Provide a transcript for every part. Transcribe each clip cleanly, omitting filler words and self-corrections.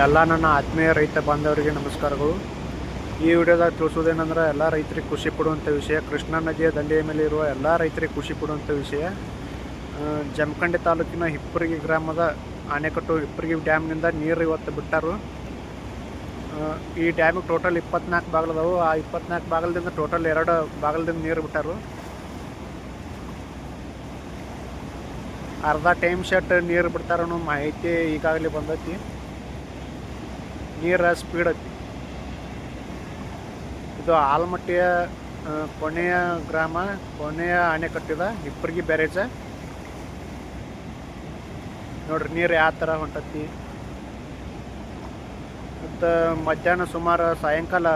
ಎಲ್ಲ ನನ್ನ ಆತ್ಮೀಯ ರೈತ ಬಾಂಧವರಿಗೆ ನಮಸ್ಕಾರಗಳು. ಈ ವಿಡಿಯೋದಾಗ ತಿಳಿಸೋದೇನೆಂದ್ರೆ ಎಲ್ಲ ರೈತರಿಗೆ ಖುಷಿ ಪಡುವಂಥ ವಿಷಯ, ಕೃಷ್ಣಾ ನದಿಯ ದಂಡೆಯ ಮೇಲೆ ಇರುವ ಎಲ್ಲ ರೈತರಿಗೆ ಖುಷಿ ಪಡುವಂಥ ವಿಷಯ. ಜಮಖಂಡಿ ತಾಲೂಕಿನ ಹಿಪ್ಪರಗಿ ಗ್ರಾಮದ ಆಣೆಕಟ್ಟು ಹಿಪ್ಪರಗಿ ಡ್ಯಾಮ್ನಿಂದ ನೀರು ಇವತ್ತು ಬಿಟ್ಟರು. ಈ ಡ್ಯಾಮಿಗೆ ಟೋಟಲ್ 24 ಬಾಗಿಲದವು. ಆ 24 ಬಾಗಿಲದಿಂದ ಟೋಟಲ್ 2 ಬಾಗಿಲದಿಂದ ನೀರು ಬಿಟ್ಟರು. ಅರ್ಧ ಟೈಮ್ ಶೆಟ್ ನೀರು ಬಿಡ್ತಾರ ಅನ್ನೋ ಮಾಹಿತಿ ಈಗಾಗಲೇ ಬಂದೈತಿ. ನೀರ ಸ್ಪೀಡ್ ಐತಿ. ಇದು ಆಲಮಟ್ಟಿಯ ಕೊನೆಯ ಗ್ರಾಮ, ಕೊನೆಯ ಅಣೆಕಟ್ಟಿದ ಹಿಪ್ಪರಗಿ ಬ್ಯಾರೇಜ. ನೋಡ್ರಿ ನೀರು ಯಾವ ಥರ ಹೊಂಟತಿ. ಮತ್ತು ಮಧ್ಯಾಹ್ನ ಸುಮಾರು ಸಾಯಂಕಾಲ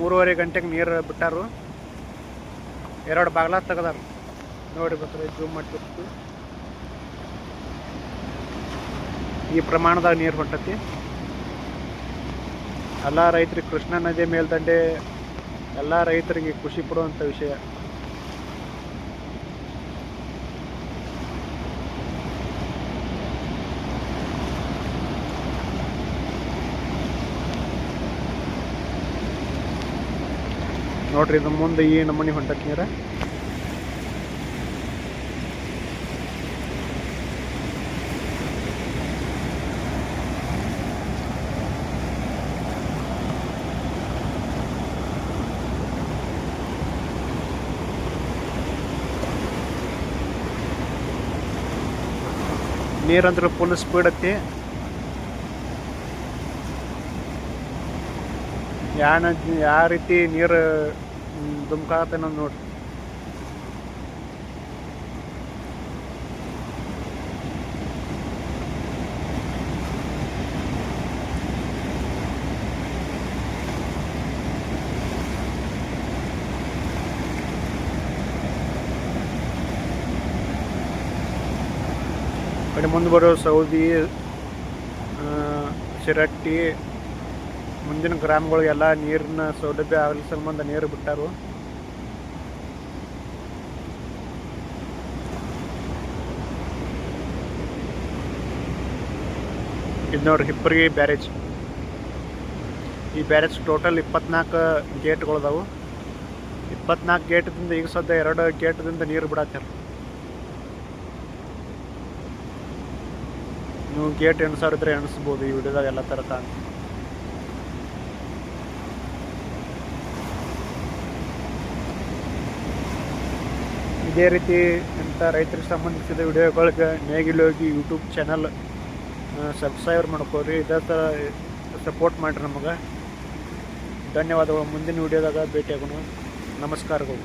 3:30 ಗಂಟೆಗೆ ನೀರು ಬಿಟ್ಟಾರು. 2 ಬಾಗಿಲ ತೆಗೆದಾರ. ನೋಡಿ ಬೇಕಾದ್ರೆ ಜೂಮ್ ಮಾಡ್ತಿರ್ತೀವಿ. ಈ ಪ್ರಮಾಣದಾಗ ನೀರು ಹೊಂಟತಿ. ಎಲ್ಲ ರೈತರಿಗೆ ಕೃಷ್ಣಾ ನದಿ ಮೇಲ್ದಂಡೆ ಎಲ್ಲ ರೈತರಿಗೆ ಖುಷಿ ಪಡುವಂಥ ವಿಷಯ. ನೋಡ್ರಿ, ಇದು ಮುಂದೆ ಈ ನಮೂನಿ ಹೊಂಟತಿ ನೀರ. ನೀರಂದ್ರೆ ಫುಲ್ ಸ್ಪೀಡ್ ಐತಿ. ಯಾವ ರೀತಿ ನೀರು ಧುಮ್ಕಾಗತ್ತೆ ಅನ್ನೋದು ನೋಡ್ರಿ. ಕಡೆ ಮುಂದೆ ಬರೋ ಸೌದಿ, ಶಿರಟ್ಟಿ ಮುಂದಿನ ಗ್ರಾಮಗಳಿಗೆಲ್ಲ ನೀರಿನ ಸೌಲಭ್ಯ ಆಗಲಿ ಸಂಬಂಧ ನೀರು ಬಿಟ್ಟಾರು. ಇದು ನೋಡ್ರಿ ಹಿಪ್ಪರಗಿ ಬ್ಯಾರೇಜ್. ಈ ಬ್ಯಾರೇಜ್ ಟೋಟಲ್ 24 ಗೇಟ್ಗಳದಾವು. 24 ಗೇಟ್ದಿಂದ ಈಗ ಸದ್ಯ 2 ಗೇಟ್ದಿಂದ ನೀರು ಬಿಡತ್ತಾರ. ನೀವು ಗೇಟ್ ಎಣಿಸೋರಿದ್ರೆ ಎಣಿಸ್ಬೋದು. ಈ ವಿಡಿಯೋದಾಗ ಎಲ್ಲ ಥರ ಕಾಣ. ಇದೇ ರೀತಿ ಇಂಥ ರೈತರಿಗೆ ಸಂಬಂಧಿಸಿದ ವಿಡಿಯೋಗಳಿಗೆ ನೇಗಿಲೋಗಿ ಯೂಟ್ಯೂಬ್ ಚಾನಲ್ ಸಬ್ಸ್ಕ್ರೈಬ್ ಮಾಡ್ಕೋರಿ. ಇದೇ ಥರ ಸಪೋರ್ಟ್ ಮಾಡಿರಿ ನಮಗೆ. ಧನ್ಯವಾದಗಳು. ಮುಂದಿನ ವಿಡಿಯೋದಾಗ ಭೇಟಿಯಾಗೋಣ. ನಮಸ್ಕಾರಗಳು.